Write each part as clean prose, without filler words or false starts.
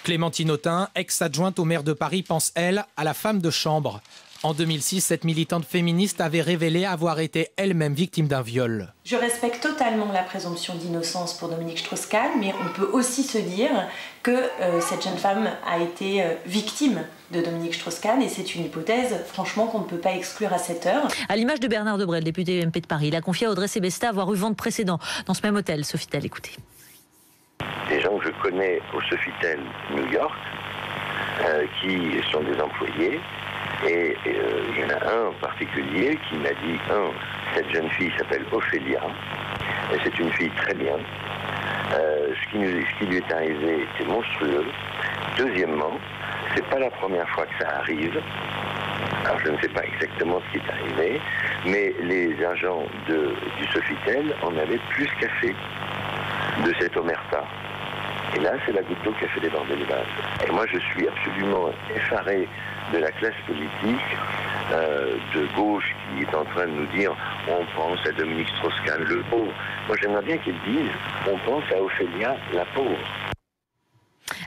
Clémentine Autain, ex-adjointe au maire de Paris, pense, elle, à la femme de chambre. En 2006, cette militante féministe avait révélé avoir été elle-même victime d'un viol. Je respecte totalement la présomption d'innocence pour Dominique Strauss-Kahn, mais on peut aussi se dire que cette jeune femme a été victime de Dominique Strauss-Kahn, et c'est une hypothèse, franchement, qu'on ne peut pas exclure à cette heure. À l'image de Bernard Debré, le député UMP de Paris, il a confié à Audrey Sebesta avoir eu vent de précédent dans ce même hôtel. Sofitel, écoutez. Des gens que je connais au Sofitel New York, qui sont des employés, et il y en a un en particulier qui m'a dit, cette jeune fille s'appelle Ophélia, et c'est une fille très bien. Ce qui lui est arrivé était monstrueux. Deuxièmement, c'est pas la première fois que ça arrive. Alors je ne sais pas exactement ce qui est arrivé, mais les agents du Sofitel en avaient plus qu'à fait de cette omerta. Et là, c'est la goutte d'eau qui a fait déborder le vase. Et moi, je suis absolument effaré de la classe politique de gauche qui est en train de nous dire on pense à Dominique Strauss-Kahn, le pauvre. Moi, j'aimerais bien qu'ils disent on pense à Ophélia, la pauvre.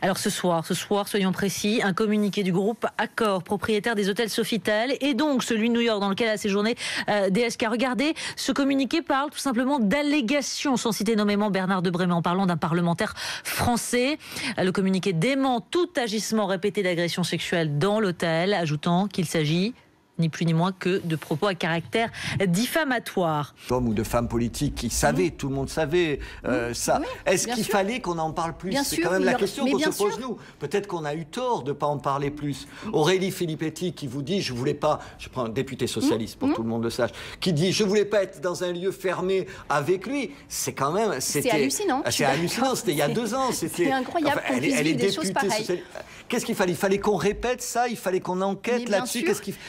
Alors ce soir, soyons précis, un communiqué du groupe Accor, propriétaire des hôtels Sofitel, et donc celui de New York dans lequel a séjourné DSK. Regardez, ce communiqué parle tout simplement d'allégations, sans citer nommément Bernard Debré, en parlant d'un parlementaire français. Le communiqué dément tout agissement répété d'agression sexuelle dans l'hôtel, ajoutant qu'il s'agit ni plus ni moins que de propos à caractère diffamatoire. D'hommes ou de femmes politiques qui savaient, tout le monde savait ça. Oui, est-ce qu'il fallait qu'on en parle plus? C'est quand même la question qu'on se pose nous. Peut-être qu'on a eu tort de ne pas en parler plus. Aurélie Filippetti qui vous dit, je voulais pas, je prends un député socialiste pour que tout le monde le sache, qui dit, je voulais pas être dans un lieu fermé avec lui. C'est quand même, c'est hallucinant. C'est hallucinant, c'était il y a 2 ans. C'est incroyable qu'on puisse vivre des choses pareilles. Qu'est-ce qu'il fallait? Il fallait qu'on répète ça, il fallait qu'on enquête là-dessus.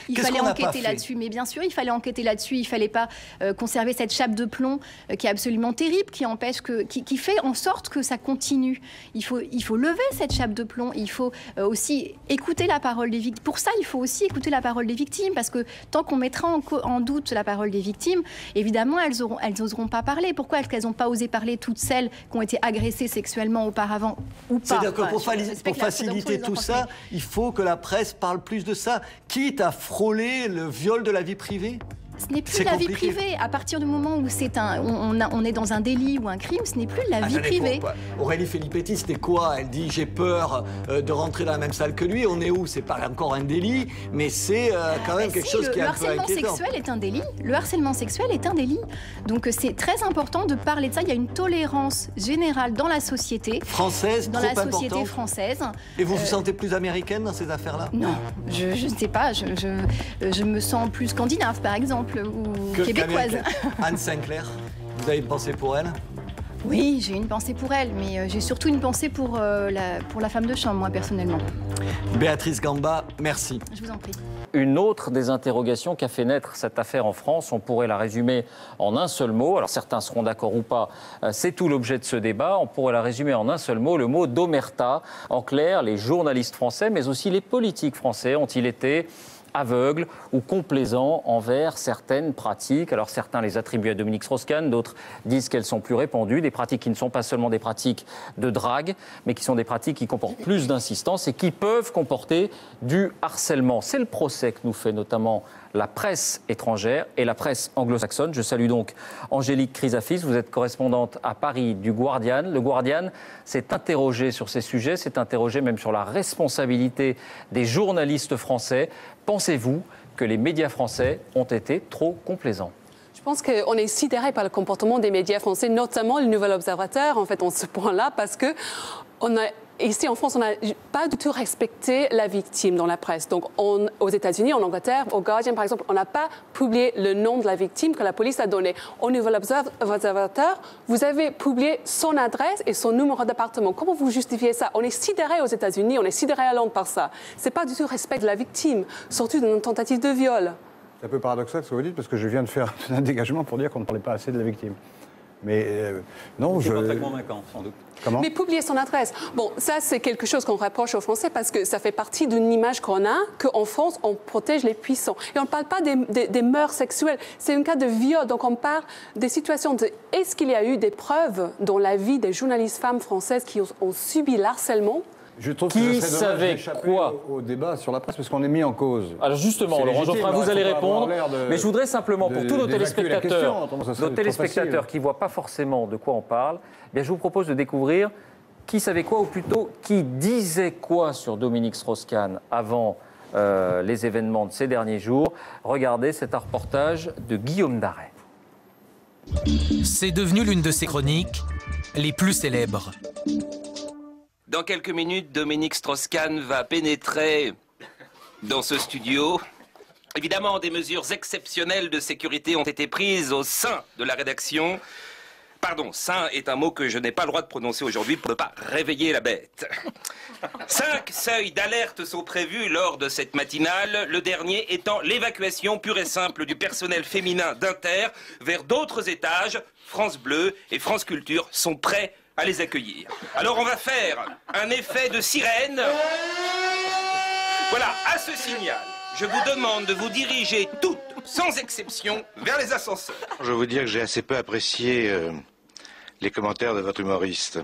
Il fallait enquêter là-dessus, mais bien sûr, il fallait enquêter là-dessus. Il fallait pas conserver cette chape de plomb qui est absolument terrible, qui empêche qui fait en sorte que ça continue. Il faut lever cette chape de plomb. Il faut aussi écouter la parole des victimes. Pour ça, il faut aussi écouter la parole des victimes, parce que tant qu'on mettra en doute la parole des victimes, évidemment, elles n'oseront pas parler. Pourquoi est-ce qu'elles n'ont pas osé parler, toutes celles qui ont été agressées sexuellement auparavant ou pas? C'est-à-dire que pour faciliter tout ça, il faut que la presse parle plus de ça, quitte à frôler le viol de la vie privée. Ce n'est plus la vie privée. À partir du moment où on est dans un délit ou un crime, ce n'est plus la vie privée. Aurélie Filippetti, c'était quoi? Elle dit j'ai peur de rentrer dans la même salle que lui. On est où? C'est pas encore un délit, mais c'est quand même quelque chose qui est un peu inquiétant. Le harcèlement sexuel est un délit. Le harcèlement sexuel est un délit. Donc c'est très important de parler de ça. Il y a une tolérance générale dans la société française, dans la société française. Et vous vous sentez plus américaine dans ces affaires-là? Non, je ne sais pas. Je me sens plus scandinave, par exemple. Ou québécoise. Anne Sinclair, vous avez une pensée pour elle? Oui, j'ai une pensée pour elle, mais j'ai surtout une pensée pour la femme de chambre, moi, personnellement. Béatrice Gamba, merci. Je vous en prie. Une autre des interrogations qu'a fait naître cette affaire en France, on pourrait la résumer en un seul mot. Alors certains seront d'accord ou pas, c'est tout l'objet de ce débat. On pourrait la résumer en un seul mot, le mot d'omerta. En clair, les journalistes français, mais aussi les politiques français ont-ils été aveugles ou complaisants envers certaines pratiques. Alors certains les attribuent à Dominique Strauss-Kahn, d'autres disent qu'elles sont plus répandues, des pratiques qui ne sont pas seulement des pratiques de drague, mais qui sont des pratiques qui comportent plus d'insistance et qui peuvent comporter du harcèlement. C'est le procès que nous fait notamment la presse étrangère et la presse anglo-saxonne. Je salue donc Angélique Chrysafis, vous êtes correspondante à Paris du Guardian. Le Guardian s'est interrogé sur ces sujets, s'est interrogé même sur la responsabilité des journalistes français. Pensez-vous que les médias français ont été trop complaisants? Je pense qu'on est sidéré par le comportement des médias français, notamment le Nouvel Observateur, en fait, en ce point-là, parce que ici en France, on n'a pas du tout respecté la victime dans la presse. Donc, aux États-Unis, en Angleterre, au Guardian, par exemple, on n'a pas publié le nom de la victime que la police a donné. Au Nouvel Observateur, vous avez publié son adresse et son numéro d'appartement. Comment vous justifiez ça? On est sidéré aux États-Unis, on est sidéré à Londres par ça. C'est pas du tout respect de la victime, surtout d'une tentative de viol. C'est un peu paradoxal ce que vous dites, parce que je viens de faire un dégagement pour dire qu'on ne parlait pas assez de la victime. Mais non, c'est pas très convaincant, sans doute. Comment? Mais publier son adresse. Bon, ça, c'est quelque chose qu'on reproche aux Français parce que ça fait partie d'une image qu'on a, qu'en France, on protège les puissants. Et on ne parle pas des mœurs sexuelles. C'est un cas de viol. Donc, on parle des situations de... Est-ce qu'il y a eu des preuves dans la vie des journalistes femmes françaises qui ont subi l'harcèlement? Je trouve qui que ça serait dommage savait d'échapper quoi au débat sur la presse, parce qu'on est mis en cause. Alors justement, Laurent Geoffrin, vous allez répondre, mais je voudrais simplement, pour tous nos téléspectateurs qui ne voient pas forcément de quoi on parle, eh bien, je vous propose de découvrir qui savait quoi, ou plutôt qui disait quoi sur Dominique Strauss-Kahn avant les événements de ces derniers jours. Regardez cet reportage de Guillaume Daret. C'est devenu l'une de ses chroniques les plus célèbres. Dans quelques minutes, Dominique Strauss-Kahn va pénétrer dans ce studio. Évidemment, des mesures exceptionnelles de sécurité ont été prises au sein de la rédaction. Pardon, sein est un mot que je n'ai pas le droit de prononcer aujourd'hui pour ne pas réveiller la bête. 5 seuils d'alerte sont prévus lors de cette matinale, le dernier étant l'évacuation pure et simple du personnel féminin d'Inter vers d'autres étages. France Bleu et France Culture sont prêts à les accueillir. Alors on va faire un effet de sirène. Voilà, à ce signal, je vous demande de vous diriger toutes, sans exception, vers les ascenseurs. Je veux vous dire que j'ai assez peu apprécié les commentaires de votre humoriste.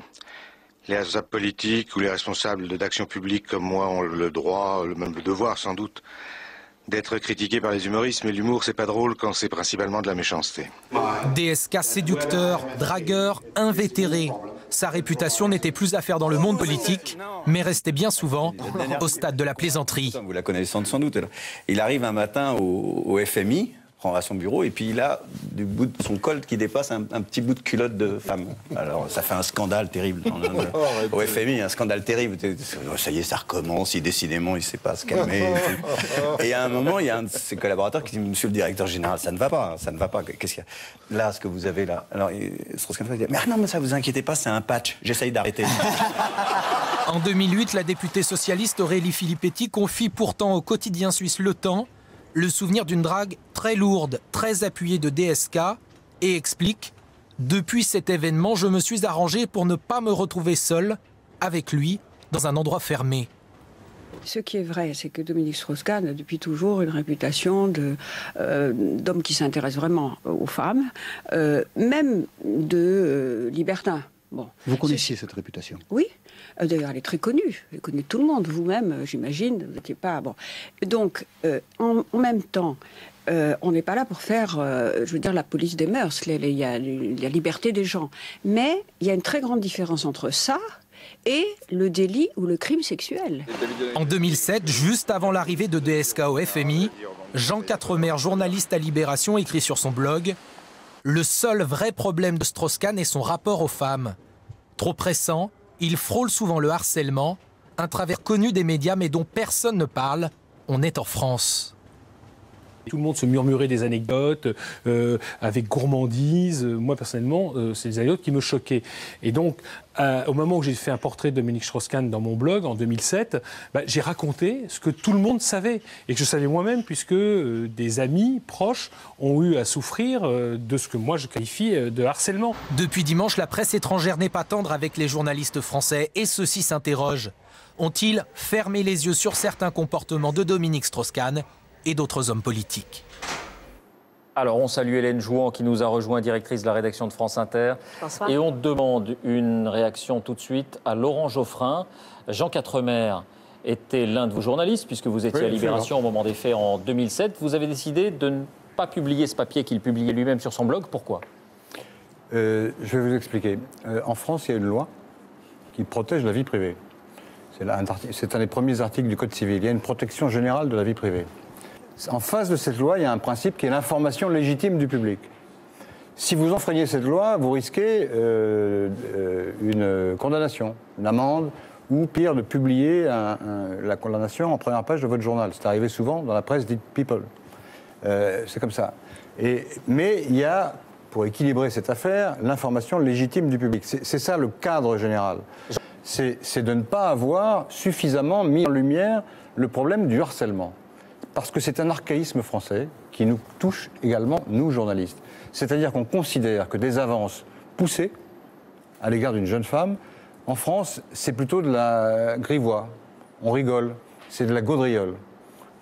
Les responsables politiques ou les responsables d'action publique comme moi ont le droit, même le devoir sans doute, d'être critiqués par les humoristes, mais l'humour c'est pas drôle quand c'est principalement de la méchanceté. DSK séducteur, dragueur, invétéré. Sa réputation n'était plus à faire dans le monde politique, mais restait bien souvent au stade de la plaisanterie. Vous la connaissez sans doute. Il arrive un matin au FMI, à son bureau, et puis il a du bout de son col qui dépasse un petit bout de culotte de femme. Alors ça fait un scandale terrible au FMI, un scandale terrible. Ça y est, ça recommence, décidément il ne sait pas se calmer. Et à un moment, il y a un de ses collaborateurs qui dit: Monsieur le directeur général, ça ne va pas, ça ne va pas. Qu'est-ce qu'il y a là, ce que vous avez là? Alors Strauss-Kahn dit: mais non, mais ça vous inquiétez pas, c'est un patch, j'essaye d'arrêter. En 2008, la députée socialiste Aurélie Filippetti confie pourtant au quotidien suisse Le Temps le souvenir d'une drague très lourde, très appuyée de DSK, et explique: depuis cet événement, je me suis arrangé pour ne pas me retrouver seule avec lui dans un endroit fermé. Ce qui est vrai, c'est que Dominique Strauss-Kahn a depuis toujours une réputation d'homme qui s'intéresse vraiment aux femmes, même de libertin. Bon. Vous connaissiez cette réputation? Oui. D'ailleurs, elle est très connue. Elle connaît tout le monde. Vous-même, j'imagine, vous n'étiez pas... Bon. Donc, en même temps, on n'est pas là pour faire, je veux dire, la police des mœurs. Il y a la liberté des gens. Mais il y a une très grande différence entre ça et le délit ou le crime sexuel. En 2007, juste avant l'arrivée de DSK au FMI, Jean Quatremer, journaliste à Libération, écrit sur son blog: le seul vrai problème de Strauss-Kahn est son rapport aux femmes. Trop pressant, il frôle souvent le harcèlement, un travers connu des médias mais dont personne ne parle. On est en France. Tout le monde se murmurait des anecdotes avec gourmandise. Moi, personnellement, c'est des anecdotes qui me choquaient. Et donc, au moment où j'ai fait un portrait de Dominique Strauss-Kahn dans mon blog, en 2007, j'ai raconté ce que tout le monde savait. Et que je savais moi-même, puisque des amis proches ont eu à souffrir de ce que moi je qualifie de harcèlement. Depuis dimanche, la presse étrangère n'est pas tendre avec les journalistes français. Et ceux-ci s'interrogent. Ont-ils fermé les yeux sur certains comportements de Dominique Strauss-Kahn et d'autres hommes politiques? Alors, on salue Hélène Jouan qui nous a rejoint, directrice de la rédaction de France Inter. Bonsoir. Et on demande une réaction tout de suite à Laurent Geoffrin. Jean Quatremer était l'un de vos journalistes, puisque vous étiez à Libération au moment des faits en 2007. Vous avez décidé de ne pas publier ce papier qu'il publiait lui-même sur son blog. Pourquoi? Je vais vous expliquer. En France, il y a une loi qui protège la vie privée. C'est un des premiers articles du Code civil. Il y a une protection générale de la vie privée. En face de cette loi, il y a un principe qui est l'information légitime du public. Si vous enfreignez cette loi, vous risquez une condamnation, une amende, ou pire, de publier la condamnation en première page de votre journal. C'est arrivé souvent dans la presse dite People. C'est comme ça. Mais il y a, pour équilibrer cette affaire, l'information légitime du public. C'est ça le cadre général. C'est de ne pas avoir suffisamment mis en lumière le problème du harcèlement. Parce que c'est un archaïsme français qui nous touche également, nous, journalistes. C'est-à-dire qu'on considère que des avances poussées à l'égard d'une jeune femme, en France, c'est plutôt de la grivoie. On rigole, c'est de la gaudriole.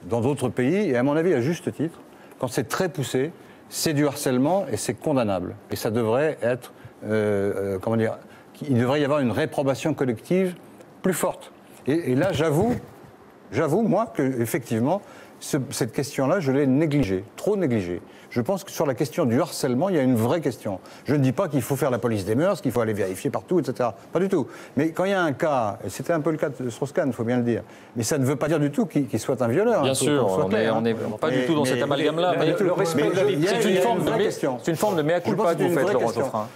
Dans d'autres pays, et à mon avis à juste titre, quand c'est très poussé, c'est du harcèlement et c'est condamnable. Et ça devrait être, il devrait y avoir une réprobation collective plus forte. Et là, j'avoue, moi, qu'effectivement, cette question-là, je l'ai négligée, trop négligée. Je pense que sur la question du harcèlement, il y a une vraie question. Je ne dis pas qu'il faut faire la police des mœurs, qu'il faut aller vérifier partout, etc. Pas du tout. Mais quand il y a un cas, et c'était un peu le cas de Strauss-Kahn, il faut bien le dire, mais ça ne veut pas dire du tout qu'il soit un violeur. Bien sûr, on n'est pas du tout dans cet amalgame-là. Le respect de la victime, c'est une forme de mea culpa que vous faites, Laurent Geoffrin.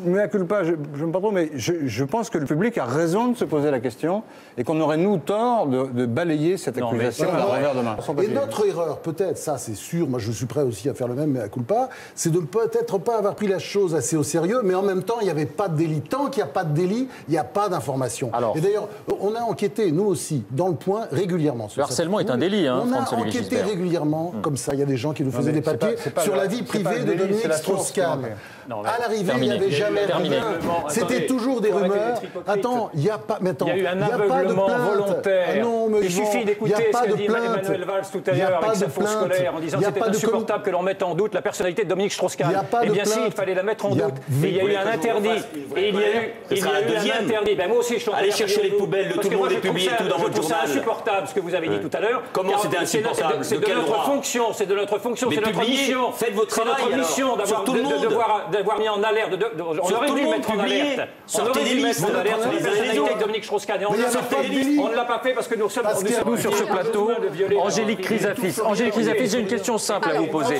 Mea culpa, je n'aime pas trop, mais je pense que le public a raison de se poser la question et qu'on aurait, nous, tort de balayer cette accusation à revers de main. Et notre erreur, peut-être, ça c'est sûr, moi je suis prêt aussi à faire le même mea culpa, c'est de peut-être pas avoir pris la chose assez au sérieux, mais en même temps, il n'y avait pas de délit. Tant qu'il n'y a pas de délit, il n'y a pas d'information. Et d'ailleurs, on a enquêté, nous aussi, dans Le Point, régulièrement. Le harcèlement est un délit, hein, on a enquêté régulièrement, comme ça, il y a des gens qui nous faisaient des papiers sur la vie privée de Dominique Strauss-Kahn. À l'arrivée, il n'y avait jamais rien. C'était toujours des rumeurs. Attends, il n'y a pas... Il y a eu un aveuglement volontaire. Il suffit d'écouter ce qu'a dit Emmanuel Valls tout à l'heure avec sa fausse colère en disant que c'était insupportable que l'on mette en doute la personnalité de Dominique Strauss-Kahn. Eh bien si, il fallait la mettre en doute. Et il y a eu un interdit. Et il y a eu un interdit. Ben moi aussi, je suis en train de chercher les poubelles de tout le monde et publier tout dans votre journal. C'est insupportable ce que vous avez dit tout à l'heure. Comment c'était insupportable? C'est de notre fonction, c'est de notre fonction, c'est notre mission. Faites votre travail. C'est notre mission d'avoir mis en alerte. On aurait dû mettre en alerte. On aurait dû mettre en alerte sur la personnalité de Dominique Strauss-Kahn. On ne l'a pas fait parce que nous sommes sur ce plateau. Angélique Chrysaphis. Angélique Chrysaphis, j'ai une question simple à vous poser.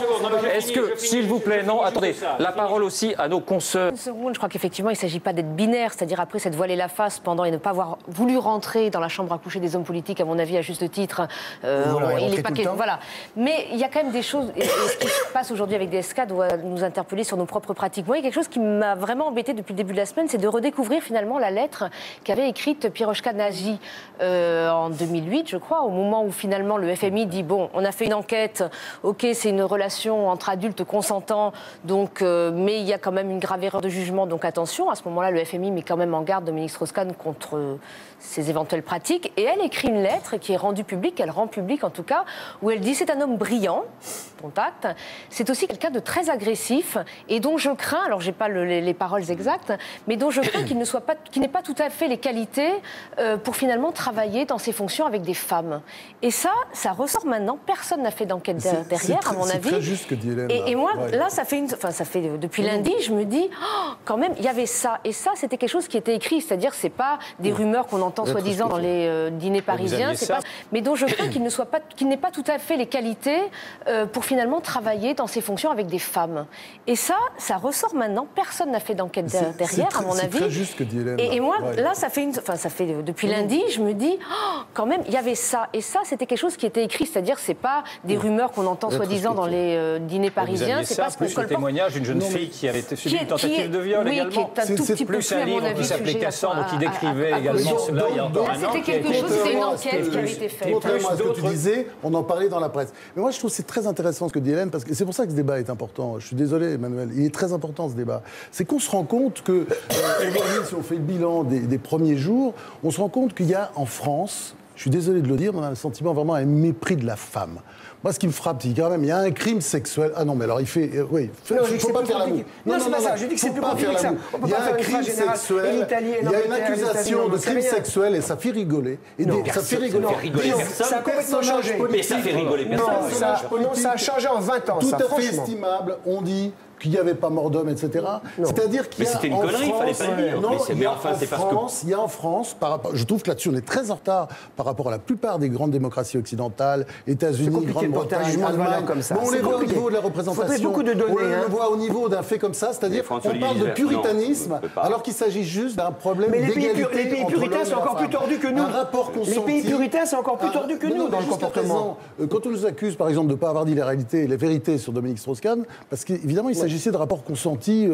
Est-ce que, s'il vous plaît, non, attendez, la parole aussi à nos consoeurs. Une seconde, je crois qu'effectivement, il ne s'agit pas d'être binaire, c'est-à-dire après s'être voilé la face pendant et ne pas avoir voulu rentrer dans la chambre à coucher des hommes politiques, à mon avis, à juste titre. Il n'est pas voilà. Mais il y a quand même des choses, et ce qui se passe aujourd'hui avec DSK doit nous interpeller sur nos propres pratiques. Moi, il y a quelque chose qui m'a vraiment embêté depuis le début de la semaine, c'est de redécouvrir finalement la lettre qu'avait écrite Piroshka Nagy en 2008, je crois, au moment où finalement le FMI dit bon, on a fait une enquête, ok, c'est une relation entre adultes consentants, donc, mais il y a quand même une grave erreur de jugement, donc attention. À ce moment-là, le FMI met quand même en garde Dominique Strauss-Kahn contre ces éventuelles pratiques, et elle écrit une lettre qui est rendue publique, elle rend publique en tout cas, où elle dit c'est un homme brillant, contact, c'est aussi quelqu'un de très agressif et dont je crains, alors j'ai pas les paroles exactes, mais dont je crains qu'il n'ait pas tout à fait les qualités pour finalement travailler dans ses fonctions avec des femmes. Et ça ressort maintenant. Personne n'a fait d'enquête derrière, à mon avis. C'est très juste ce que dit Hélène. Et moi, là, ça fait depuis lundi, je me dis, oh, quand même, il y avait ça. Et ça, c'était quelque chose qui était écrit, c'est-à-dire, c'est pas des rumeurs qu'on entend soi-disant dans les dîners parisiens, mais dont je crains qu'il n'ait pas tout à fait les qualités pour finalement travailler dans ses fonctions avec des femmes. Et ça ressort maintenant. Personne n'a fait d'enquête derrière, à mon avis. C'est très juste ce que dit Hélène. Et moi, là, ça fait depuis lundi, je me dis, oh, quand même, il y avait ça. Et ça, c'était quelque chose qui était écrit, c'est-à-dire, c'est pas des rumeurs qu'on entend soi-disant dans les dîners parisiens. C'est pas ce qu'on colporte. Le témoignage d'une jeune fille qui avait subi une tentative de viol également. Qui est un tout petit peu plus un livre qui s'appelait Cassandre, qui décrivait également cela il y a encore un an. C'était quelque chose, c'était une enquête qui avait été faite. Contrairement à ce que tu disais, on en parlait dans la presse. Mais moi, je trouve que c'est très intéressant ce que dit Hélène, parce que c'est pour ça que ce débat est important. Je suis désolé, Emmanuel, il est très important ce débat. C'est qu'on se rend compte que, aujourd'hui, si on fait le bilan des premiers jours, on se rend compte qu'il y a en France, je suis désolé de le dire, on a le sentiment vraiment un mépris de la femme. Moi, ce qui me frappe, c'est quand même, il y a un crime sexuel. Ah non, mais alors il fait. Oui, il ne faut pas faire la moue. Non, c'est pas ça. Je dis que c'est plus compliqué que ça. Il y a un crime sexuel. Il y a une accusation de crime sexuel et ça fait rigoler. Ça fait rigoler. Ça a complètement changé. Mais ça fait rigoler personne. Non, ça a changé en 20 ans. Tout à fait estimable. On dit qu'il n'y avait pas mort d'homme, etc. C'est-à-dire qu'il y a c'était une connerie, il fallait pas le dire. Non, il y a en France, je trouve que là-dessus on est très en retard par rapport à la plupart des grandes démocraties occidentales, États-Unis, Grande-Bretagne, Allemagne. On les voit au niveau de la représentation. On le voit au niveau d'un fait comme ça, c'est-à-dire on parle de puritanisme alors qu'il s'agit juste d'un problème d'égalité. Mais les pays puritains sont encore plus tordus que nous. Les pays puritains sont encore plus tordus que nous dans le comportement. Quand on nous accuse, par exemple, de ne pas avoir dit la réalité et les vérités sur Dominique Strauss-Kahn, parce qu'évidemment il s'agissait de rapports consentis,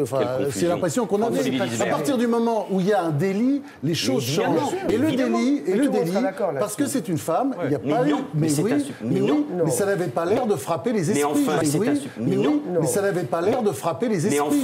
c'est l'impression qu'on avait. À partir du moment où il y a un délit, les choses changent. Et le délit, parce que c'est une femme, il n'y a pas eu. Mais ça n'avait pas l'air de frapper les esprits. Mais ça n'avait pas l'air de frapper les esprits.